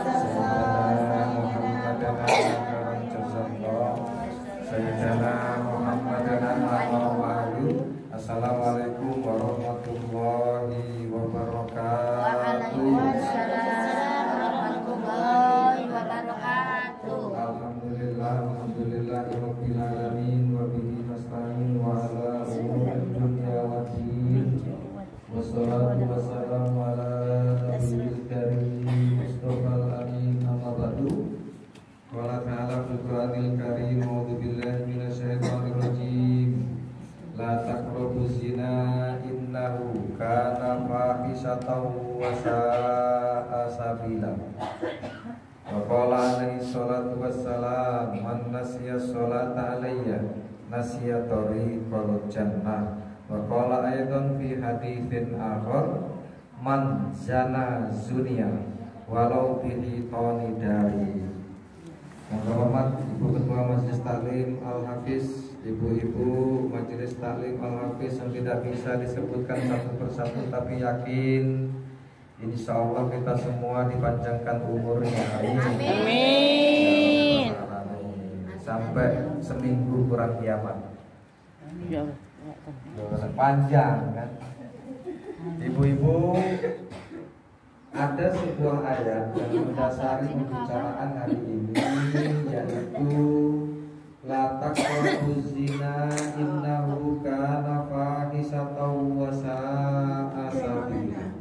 Assalamualaikum warahmatullahi wabarakatuh. Waalaikumsalam warahmatullahi wabarakatuh. Alhamdulillahirabbil alamin wa bihi nasta'in wa ala umurid dunya waddin. Wassalatu wassalamu ala nabiyil karim Mustafal amin amma ba'du. Qala ta'ala fil Qur'anil karim a'udzu billahi minasyaitonir rajim. La taqrabu zina innahu kana fahisatan wa sa'a sabila. Wa qala alaihi salatu wassalam man nasiya sholata alayya nasiya tariqal jannah. Wa qala aidan fi haditsin akhar man zana zunia walau bihi tani dari. Hormat Ibu Ketua Majelis Taklim Al-Hafiz, ibu-ibu Majelis Taklim Al-Hafiz yang tidak bisa disebutkan satu persatu, tapi yakin insya Allah kita semua dipanjangkan umurnya. Amin. Sampai seminggu kurang kiamat. Panjang kan. Ibu-ibu, ada sebuah ayat yang mendasari pembicaraan hari ini, yaitu la taqrabu zina innahu kana fahisatan wa sa'a sabila.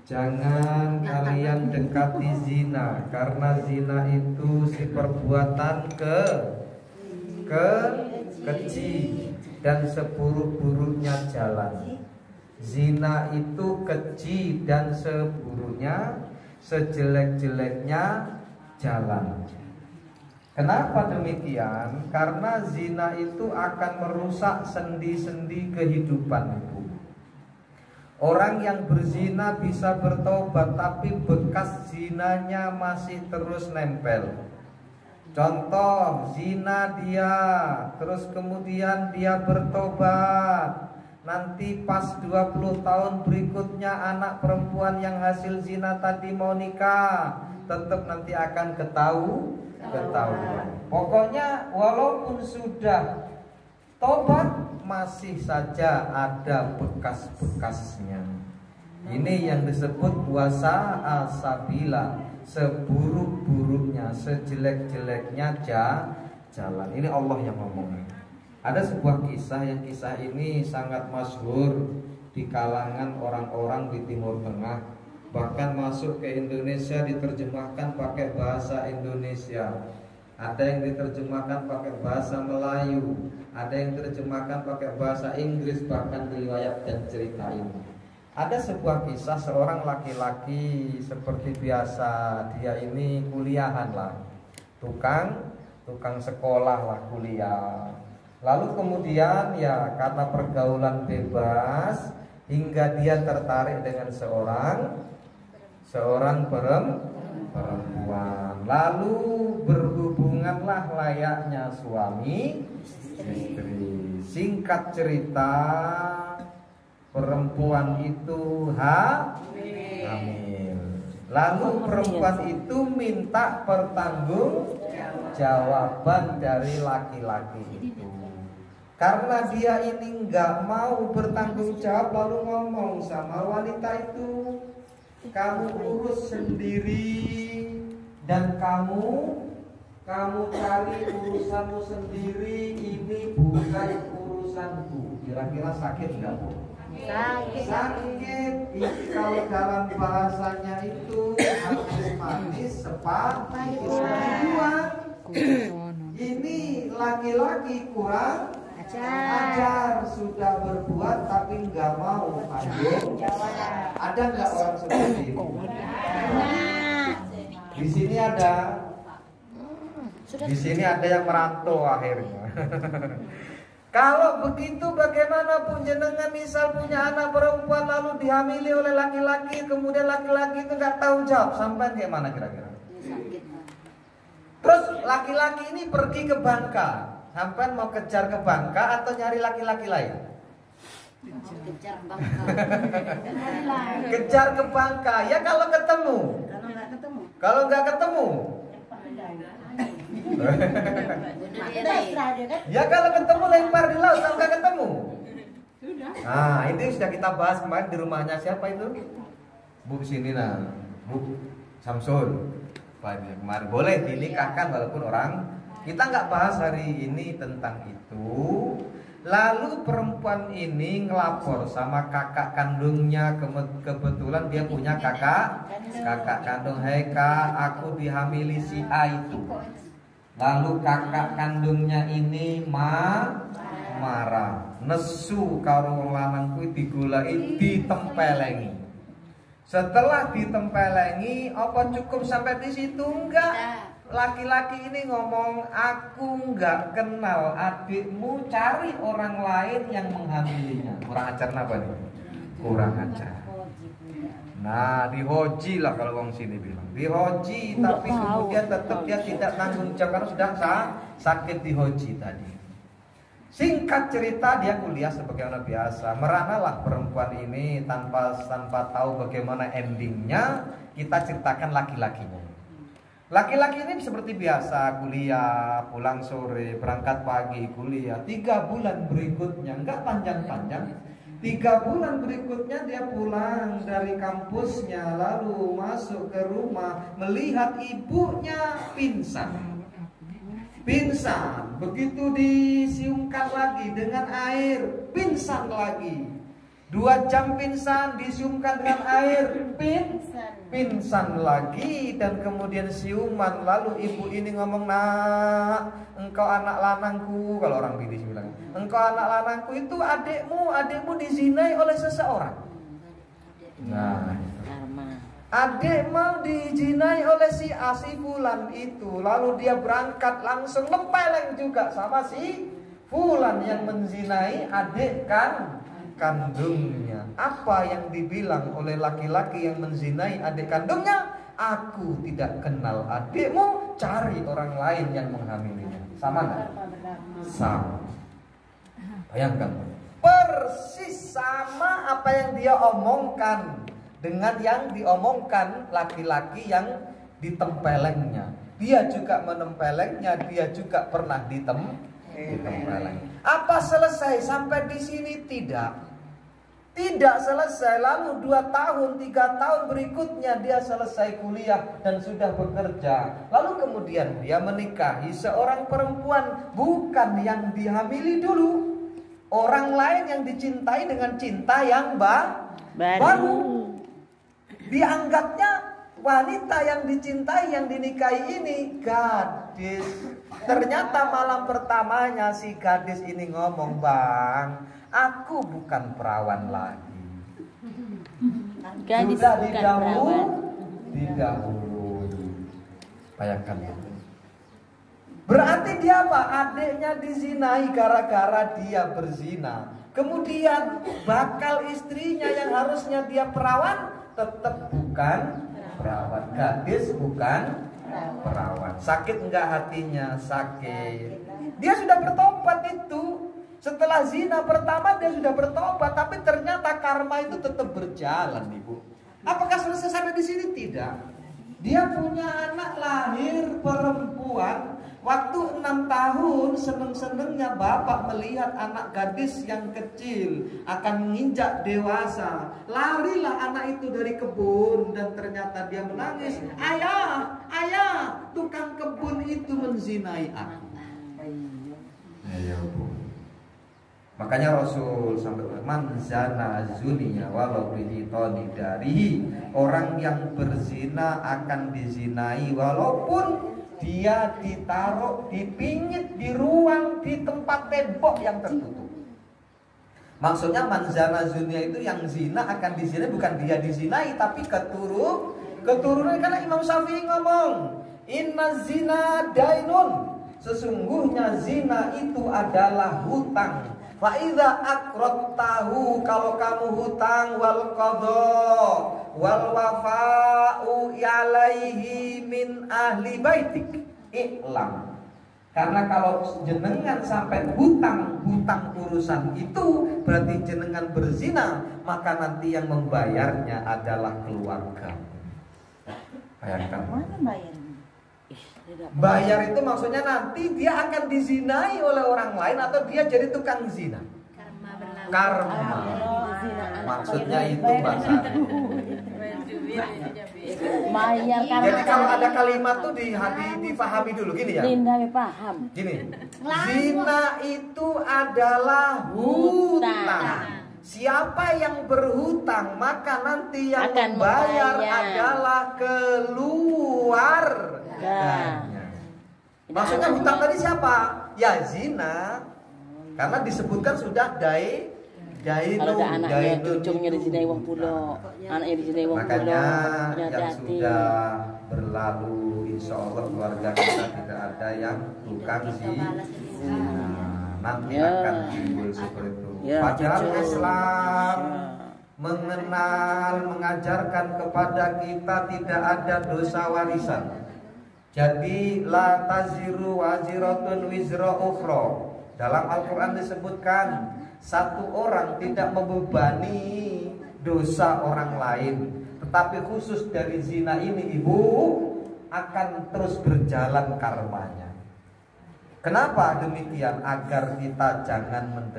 Jangan kalian dekati zina, karena zina itu si perbuatan keji dan seburuk-buruknya jalan. Zina itu keji dan seburuknya, sejelek-jeleknya jalan. Kenapa demikian? Karena zina itu akan merusak sendi-sendi kehidupan itu. Orang yang berzina bisa bertobat, tapi bekas zinanya masih terus nempel. Contoh, zina dia, terus kemudian dia bertobat. Nanti pas 20 tahun berikutnya anak perempuan yang hasil zina tadi mau nikah, tetap nanti akan ketahuan. Pokoknya walaupun sudah tobat, masih saja ada bekas-bekasnya. Ini yang disebut puasa asabila, seburuk-buruknya, sejelek-jeleknya jalan. Ini Allah yang ngomong. Ada sebuah kisah yang kisah ini sangat masyhur di kalangan orang-orang di Timur Tengah. Bahkan masuk ke Indonesia diterjemahkan pakai bahasa Indonesia. Ada yang diterjemahkan pakai bahasa Melayu, ada yang diterjemahkan pakai bahasa Inggris, bahkan diriwayatkan cerita ini. Ada sebuah kisah seorang laki-laki seperti biasa, dia ini kuliahan lah, tukang sekolah lah, kuliah. Lalu kemudian ya karena pergaulan bebas hingga dia tertarik dengan seorang perempuan. Lalu berhubunganlah layaknya suami istri. Singkat cerita, perempuan itu hamil. Lalu perempuan itu minta pertanggungjawaban dari laki-laki itu. Karena dia ini nggak mau bertanggung jawab, lalu ngomong sama wanita itu, kamu urus sendiri dan kamu cari urusanmu sendiri, ini bukan urusanku. Kira-kira sakit nggak, Bu? Sakit. Ini kalau dalam bahasanya itu manis sepadan. Ini laki-laki kurang ajar, sudah berbuat tapi nggak mau tanggung jawab. Ada nggak orang seperti itu? Di sini ada. Di sini ada yang merantau akhirnya. Kalau begitu bagaimana pun jenengan misal punya anak perempuan lalu dihamili oleh laki-laki, kemudian laki-laki itu nggak tahu jawab, sampai gimana kira-kira? Terus laki-laki ini pergi ke Bangka. Sampai mau kejar ke Bangka atau nyari laki-laki lain? Kejar Bangka. Kejar ke Bangka. Ya kalau ketemu. Kalau nggak ketemu, ya kalau ketemu lempar di laut. Kalau nggak ketemu, nah ini sudah kita bahas kemarin di rumahnya siapa itu? Bu sini nah, Bu Samsul. Kemarin boleh dinikahkan walaupun orang. Kita nggak bahas hari ini tentang itu. Lalu perempuan ini ngelapor sama kakak kandungnya. Kebetulan dia punya kakak kandung. Hei kak, aku dihamili si A itu. Lalu kakak kandungnya ini marah, nesu karo lanang kuwi digoleki ditempelengi. Setelah ditempelengi, apa cukup sampai di situ? Enggak. Laki-laki ini ngomong, aku nggak kenal adikmu, cari orang lain yang menghamilinya. Kurang ajar apa nih? Kurang ajar. Nah, dihoji lah kalau orang sini bilang. Dihoji, tapi kemudian tetap dia tidak tanggung jawab karena sudah sakit dihoji tadi. Singkat cerita, dia kuliah sebagaimana biasa. Meranalah perempuan ini tanpa tahu bagaimana endingnya. Kita ceritakan laki-lakinya. Laki-laki ini seperti biasa kuliah, pulang sore, berangkat pagi, kuliah. 3 bulan berikutnya, enggak panjang-panjang, 3 bulan berikutnya dia pulang dari kampusnya, lalu masuk ke rumah, melihat ibunya pingsan. Begitu disiumkan lagi dengan air, pingsan lagi. 2 jam pingsan, disiumkan dengan air, pingsan lagi. Dan kemudian siuman. Lalu ibu ini ngomong, nak, engkau anak lanangku. Kalau orang bidis bilang, engkau anak lanangku itu adikmu dizinai oleh seseorang. Nah, adikmu dizinai oleh si A, si Fulan itu. Lalu dia berangkat langsung lempeleng juga sama si Fulan yang menzinai adik kandungnya. Apa yang dibilang oleh laki-laki yang menzinai adik kandungnya? Aku tidak kenal adikmu, cari orang lain yang menghamilinya. Sama nggak? Sama. Bayangkan, persis sama apa yang dia omongkan dengan yang diomongkan laki-laki yang ditempelengnya. Dia juga menempelengnya, dia juga pernah ditempeleng. Apa selesai sampai di sini? Tidak selesai. Lalu 2 tahun, 3 tahun berikutnya dia selesai kuliah dan sudah bekerja. Lalu kemudian dia menikahi seorang perempuan, bukan yang dihamili dulu. Orang lain yang dicintai dengan cinta yang baru. Dianggapnya wanita yang dicintai, yang dinikahi ini gadis. Ternyata malam pertamanya si gadis ini ngomong, bang, aku bukan perawan lagi. Gadis sudah bukan perawan. Didahului. Bayangkan ya. Berarti dia apa? Adiknya dizinai gara-gara dia berzina. Kemudian bakal istrinya yang harusnya dia perawan tetap bukan perawan. Gadis bukan perawan. Sakit enggak hatinya? Sakit. Dia sudah bertobat itu. Setelah zina pertama dia sudah bertobat, tapi ternyata karma itu tetap berjalan, Ibu. Apakah selesai sampai di sini? Tidak. Dia punya anak lahir perempuan. Waktu 6 tahun seneng-senengnya bapak melihat anak gadis yang kecil akan menginjak dewasa. Larilah anak itu dari kebun dan ternyata dia menangis. Ayah, tukang kebun itu menzinai aku. Ya, Bu. Makanya Rasul sampai man zana zuniya walau biditoni dari orang yang berzina akan dizinai walaupun dia ditaruh, dipingit di ruang, di tempat tembok yang tertutup. Maksudnya man zana zuniya itu yang zina akan dizinai, bukan dia dizinai tapi keturunan. Karena Imam Syafi'i ngomong, inna zina dainun, sesungguhnya zina itu adalah hutang. Fa'idha akrot-tahu, kalau kamu hutang, wal qadha wal wafa'u alaihi min ahli baitik iklam. Karena kalau jenengan sampai hutang urusan itu berarti jenengan berzina, maka nanti yang membayarnya adalah keluarga. Bayangkan. Mana bayar? Bayar itu maksudnya nanti dia akan dizinai oleh orang lain atau dia jadi tukang zina. Karma. Maksudnya itu bahasa. Bayar karma. Jadi kalau ada kalimat tuh difahami dulu gini ya. Linda paham. Gini. Zina itu adalah hutang. Siapa yang berhutang maka nanti yang akan membayar membayar. adalah keluarganya. Maksudnya hutang tadi siapa? Ya zina. Karena disebutkan sudah dainu. Kalau ada anaknya, cucunya di sini wong pulau, anaknya di sini wong pulau. Makanya yang sudah berlalu, insya Allah keluarga kita tidak ada yang tukang zina. Nanti akan timbul seperti itu. Padahal Islam mengajarkan kepada kita tidak ada dosa warisan. Jadi la taziru waziratun wizra ukhra. Dalam Al-Quran disebutkan satu orang tidak membebani dosa orang lain. Tetapi khusus dari zina ini ibu akan terus berjalan karmanya. Kenapa demikian? Agar kita jangan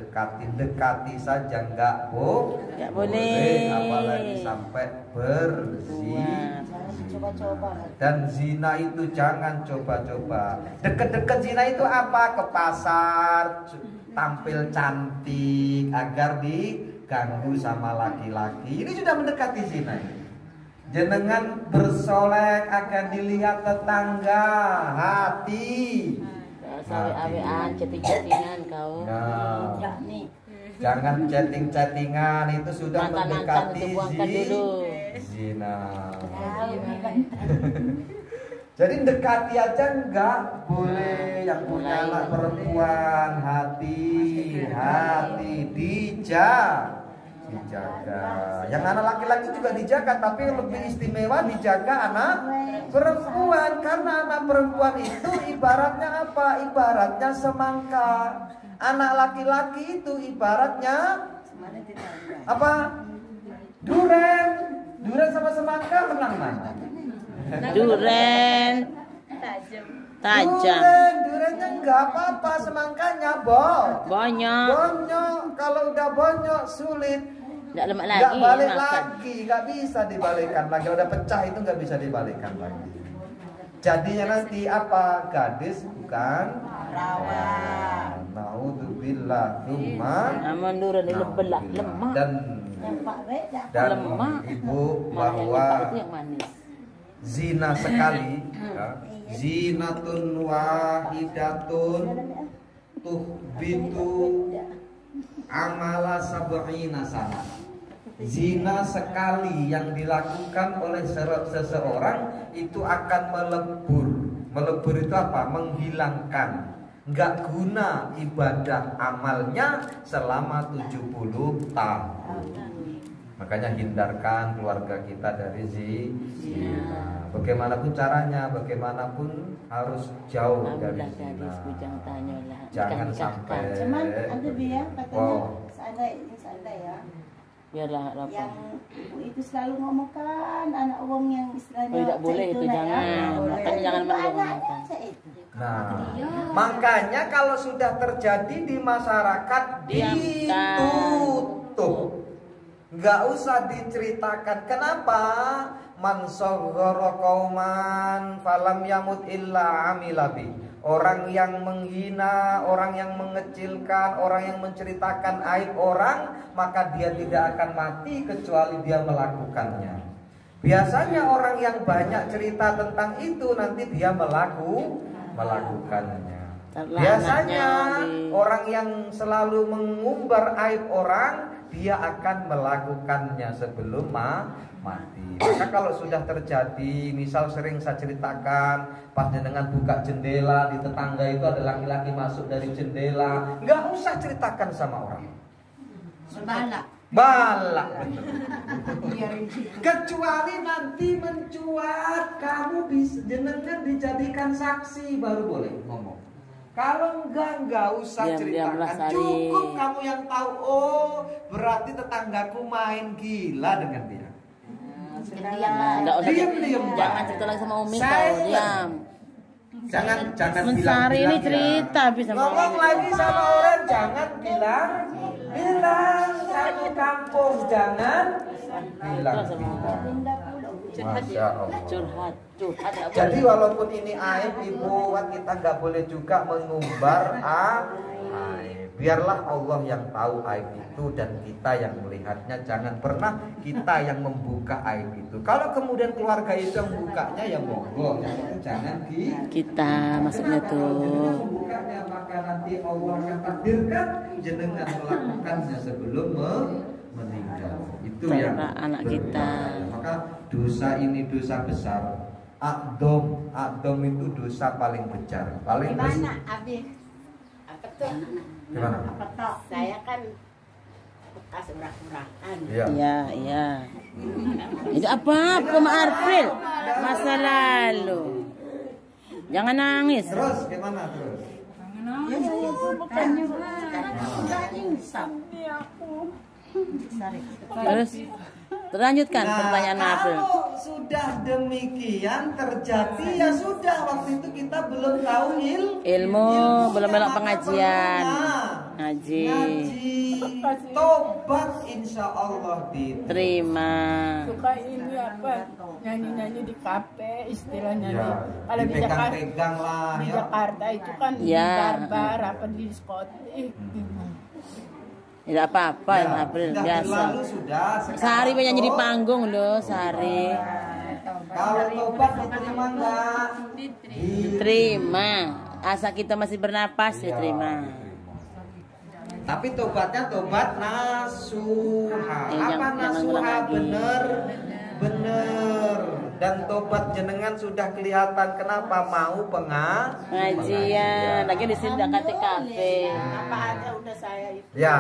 dekati saja nggak boleh, apalagi sampai berzina. Dan zina itu jangan coba-coba. Deket-deket zina itu apa? Ke pasar, tampil cantik agar diganggu sama laki-laki. Ini sudah mendekati zina. Jenengan bersolek akan dilihat tetangga, hati. Awe-awean, chatting-chattingan kau. Nah, jangan chatting-chattingan, itu sudah mendekati zina. Jadi dekati aja enggak boleh. Yang punya anak perempuan hati-hati dijaga. Yang anak laki-laki juga dijaga, tapi lebih istimewa dijaga anak perempuan. Karena anak perempuan itu ibaratnya apa? Ibaratnya semangka. Anak laki-laki itu ibaratnya apa? Duren. Duren sama semangka menang mana? Duren tajam. Durennya enggak apa-apa, semangkanya bonyok. Kalau udah bonyok sulit. Enggak lemak lagi. Enggak balik lagi, enggak bisa dibalikkan lagi. Udah pecah itu enggak bisa dibalikkan lagi. Jadinya nanti apa? Gadis bukan perawan. Naudzubillah. Aman duren lemak. Dan ibu bahwa zina sekali zinatun wahidatun tuhbitu amala sab'ina sana. Zina sekali yang dilakukan oleh seseorang itu akan melebur itu apa? Menghilangkan, nggak guna ibadah amalnya selama 70 tahun. Makanya hindarkan keluarga kita dari zina. Bagaimanapun caranya, bagaimanapun harus jauh dari zina. Jangan sampai. Cuman ada biar katanya seandainya ya. Biarlah yang ibu itu selalu ngomongkan anak wong yang istilahnya tidak boleh itu jangan. Makanya jangan ngomongkan. Nah, makanya kalau sudah terjadi di masyarakat ditutup. Nggak usah diceritakan. Kenapa? Man saghara qauman falam yamut illa amilabi. Orang yang menghina, orang yang mengecilkan, orang yang menceritakan aib orang, maka dia tidak akan mati kecuali dia melakukannya. Biasanya orang yang banyak cerita tentang itu nanti dia melakukannya. Biasanya orang yang selalu mengumbar aib orang, dia akan melakukannya sebelum mati. Maka kalau sudah terjadi, misal sering saya ceritakan, pas dengan buka jendela di tetangga itu ada laki-laki masuk dari jendela, nggak usah ceritakan sama orang. Balak bener. Kecuali nanti mencuat, kamu jenengan dijadikan saksi baru boleh ngomong. Kalau enggak usah ceritakan. Cukup kamu yang tahu, oh berarti tetanggaku main gila dengan dia. Enggak usah Diam, jangan Pak. cerita lagi sama Umi Saya- kau, diam. Jangan Mensari ini bilang-bilang ya. cerita habis sama Ngomong Umi. lagi sama orang, jangan bilang satu kampung, jangan bilang. Masya Allah. Curhat nggak boleh. Jadi walaupun ini aib ibu, kita nggak boleh juga mengumbar aib. Biarlah Allah yang tahu aib itu dan kita yang melihatnya. Jangan pernah kita yang membuka aib itu. Kalau kemudian keluarga itu yang bukanya ya monggo, yang itu jangan Kita maksudnya tuh. membukanya, maka nanti Allah akan takdirkan jenengan melakukannya sebelum meninggal. Itu yang Terhadap anak kita. berbahaya. Maka dosa ini dosa besar. Akdom itu dosa paling besar, paling besar. Gimana, Abi? Apa tuh? Gimana? Apa tuh? Saya kan bekas urak-urakan. Iya. Iya. Itu apa Ma April? Masa lalu. Jangan nangis. Terus gimana terus? Ya saya itu bukan juga. Udah insaf. Terus terlanjutkan pertanyaan Ma April. Kalau sudah demikian terjadi ya sudah, waktu itu kita belum tahu Ilmu belum melok maka pengajian. perlunya Ngaji. Tobat insya Allah Terima. Suka ini apa nyanyi-nyanyi di kafe istilahnya Ya, nih. Kalau di Jakarta, dipegang-pegang lah di ya. Jakarta itu kan Ya. barbar apa di diskotik. Tidak apa-apa ya Ma April, sudah biasa. berlalu sudah. Sekarang Sehari penyanyi di toh, panggung loh, sehari. Kalau tobat diterima enggak? Terima. Asa kita masih bernapas ya terima. Tapi tobatnya tobat nasuha. Apa Jangan nasuha? ngulang lagi. Bener. Dan tobat jenengan sudah kelihatan. Kenapa mau Pengajian. Lagi di sini dekat kafe. Apa aja udah saya itu. Ya.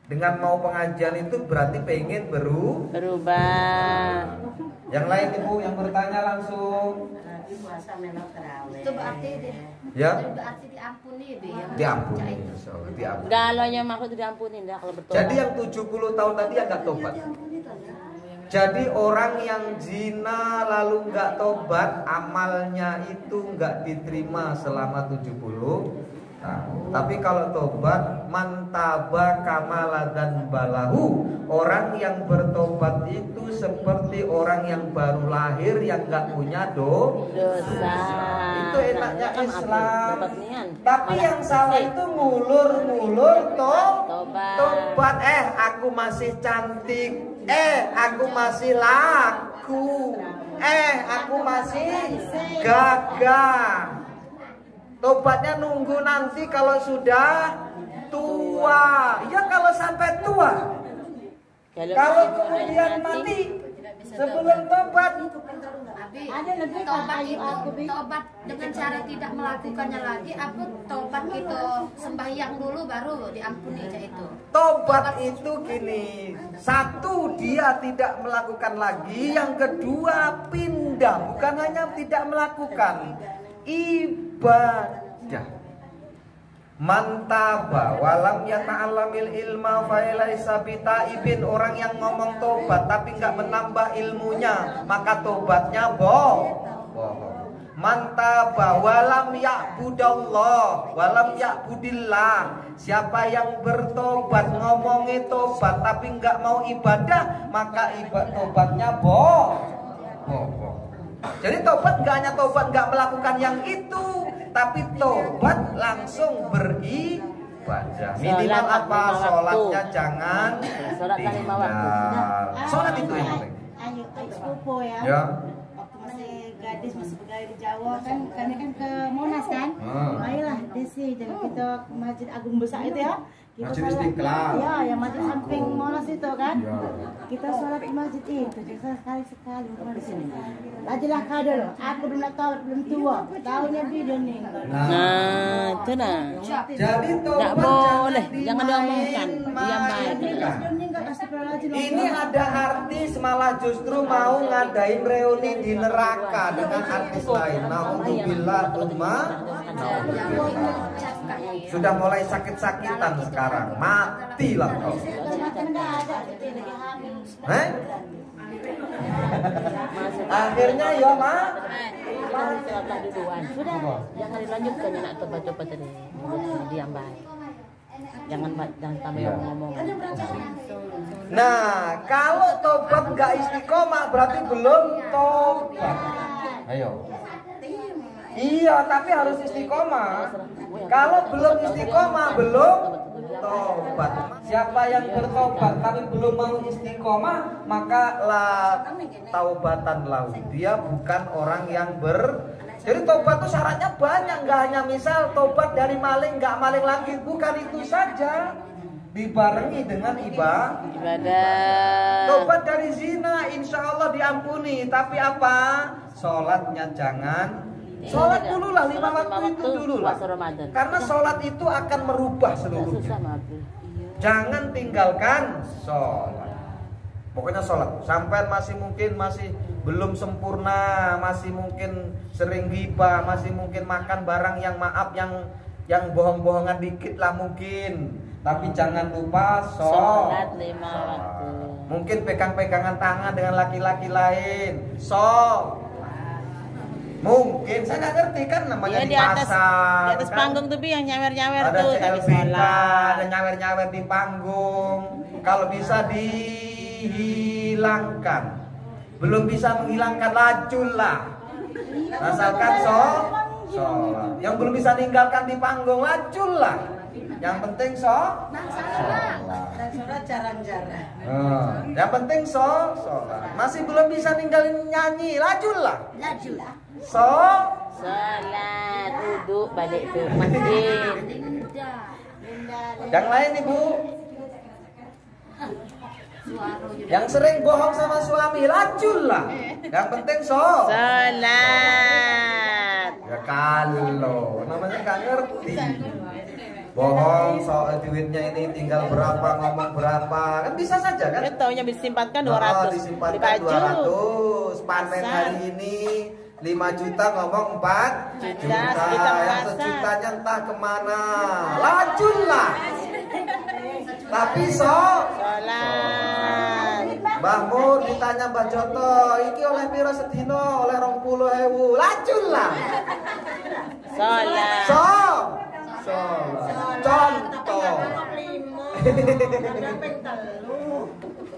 Dengan mau pengajian itu berarti pengen Berubah. Yang lain ibu yang bertanya langsung. Itu berarti Ya. berarti diampuni deh yang Diampuni. baca itu. Insya Allah, diampuni. Galonya maksud diampuni dah kalau betul. Jadi yang 70 tahun tadi ya nggak tobat. Jadi orang yang zina lalu nggak tobat, amalnya itu nggak diterima selama 70 tahun. Tapi kalau tobat, mantaba kamala dan balahu. Orang yang bertobat itu seperti orang yang baru lahir yang nggak punya Dosa. Itu enaknya Nah, Islam. dapat nian. Tapi Malah yang salah fisik. itu ngulur Tobat. tobat. Aku masih cantik. Aku masih laku. Aku masih gagah. Tobatnya nunggu nanti kalau sudah tua. Ya kalau sampai tua. Kalau kemudian mati sebelum tobat. Abi, Ada lebih tobat ayu itu aku, Bi. tobat dengan cara tidak melakukannya lagi. Aku tobat itu sembahyang dulu baru diampuni aja itu. Tobat itu gini, satu dia tidak melakukan lagi, yang kedua pindah, bukan hanya tidak melakukan, ibadah. Mantaba walam yata'allamil ilma failaisa bitaibin. Orang yang ngomong tobat tapi nggak menambah ilmunya, maka tobatnya bohong. Mantaba walam ya'budallah walam ya'budillah. Siapa yang bertobat ngomongi tobat tapi nggak mau ibadah, maka tobatnya bohong. Jadi tobat nggak hanya tobat nggak melakukan yang itu, tapi tobat langsung beribadah. Minimal apa? Sholatnya jangan Sholat kan 5 waktu. tinggal. Sholat itu yang penting. Ayo sepupu ya. Ya. Waktu masih gadis masih pegawai di Jawa kan, kami kan ke Monas kan. Ayolah Desi, jadi kita ke Masjid Agung Besar itu ya. Kita Masjid sholat- Istiqlal. Ya, yang masjid samping Monas itu kan. Ya. Kita sholat di masjid itu, kita sekali di sini. Lajilah kado loh. Aku belum tahu, belum tua. Tahunya dia nih. Nah, itu nah. Jadi tobat Nggak boleh, jangan dimain-main. diomongkan. Diam baik. Ini ada artis malah justru mau ngadain reuni di neraka dengan artis lain. Nauzubillah umma. Sudah mulai sakit-sakitan sekarang. Matilah kau. Kan nggak ada, kita lagi hamil. Heh? Akhirnya ya mak. Sholatlah duluan. Sudah. Jangan dilanjutkan ya nak tobat-tobat tadi. Diam baik. Jangan tambah ngomong. Nah, kalau tobat nggak istiqomah berarti belum tobat. Ayo. Iya, tapi harus istiqomah. Kalau belum istiqomah belum tobat. Siapa yang bertobat tapi belum mau istiqomah, maka la taubatan lahu. Dia bukan orang yang Jadi tobat itu syaratnya banyak, nggak hanya misal tobat dari maling nggak maling lagi, bukan itu saja. Dibarengi dengan ibadah. Tobat dari zina, insya Allah diampuni. Tapi apa? Sholatnya jangan. Sholat dulu lah, 5 waktu itu dulu lah. Karena sholat itu akan merubah seluruhnya. Jangan tinggalkan sholat. Pokoknya sholat. Sampai masih belum sempurna, masih mungkin sering ghibah, masih mungkin makan barang yang maaf, yang bohong-bohongan dikit lah mungkin. Tapi jangan lupa sholat 5 waktu. Mungkin pegang-pegangan tangan dengan laki-laki lain. Mungkin saya nggak ngerti kan namanya di pasar. Di atas kan? Panggung tuh yang nyawer-nyawer Ada tuh CLBK, ada nyawer-nyawer di panggung. Kalau bisa dihilangkan. Belum bisa menghilangkan lajulah. Asalkan sholat. Yang belum bisa meninggalkan di panggung lajulah. Yang penting sholat. Dan sholat jarang-jarang. Yang penting sholat. Masih belum bisa ninggalin nyanyi, lajulah. Sholat, duduk balik ke masjid. Yang lain Ibu. Yang sering bohong sama suami, lajulah. Yang penting sholat. Ya kalau namanya nggak ngerti. Bohong soal duitnya ini tinggal berapa, ngomong berapa, kan bisa saja kan? Taunya disimpatkan 200. Disimpatkan 200. Panen hari ini 5 juta, ngomong 4 juta. Yang sejutanya entah kemana. Lajulah. Tapi sholat. Mbah Mur ditanya Mbah Joto, iki oleh piro sedino? Oleh 20.000. Lajulah. Sholat. Contoh.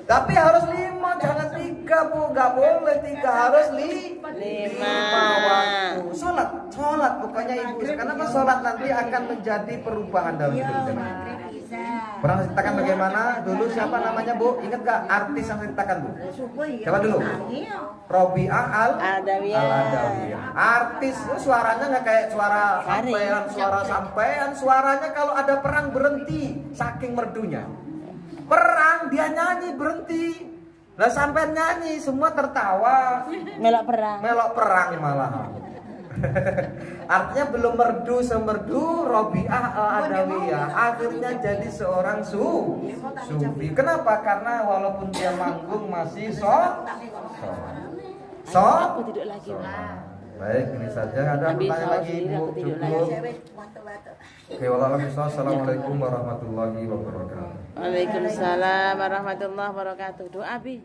Tapi harus 5, jangan 3 Bu, nggak boleh 3, harus 5 waktu. Sholat pokoknya Ibu. Kenapa sholat nanti akan menjadi perubahan dalam hidup kita. Pernah ceritakan bagaimana dulu, siapa namanya Bu? Ingat gak artis yang ceritakan Bu? Siapa dulu? Robiah Al-Adawiyah. Artis suaranya nggak kayak suara sampean, suaranya kalau ada perang berhenti saking merdunya. Perang dia nyanyi berhenti. Lah sampean nyanyi semua tertawa. Melok perang malah. Artinya belum merdu semerdu Robiah Al-Adawiyah. Akhirnya jadi seorang sufi. Kenapa? Karena walaupun dia manggung masih Aku tidur lagi. Baik, ini saja. Ada pertanyaan lagi Ibu? Oke, wassalamualaikum warahmatullahi wabarakatuh. Waalaikumsalam warahmatullahi wabarakatuh. Doa Bi.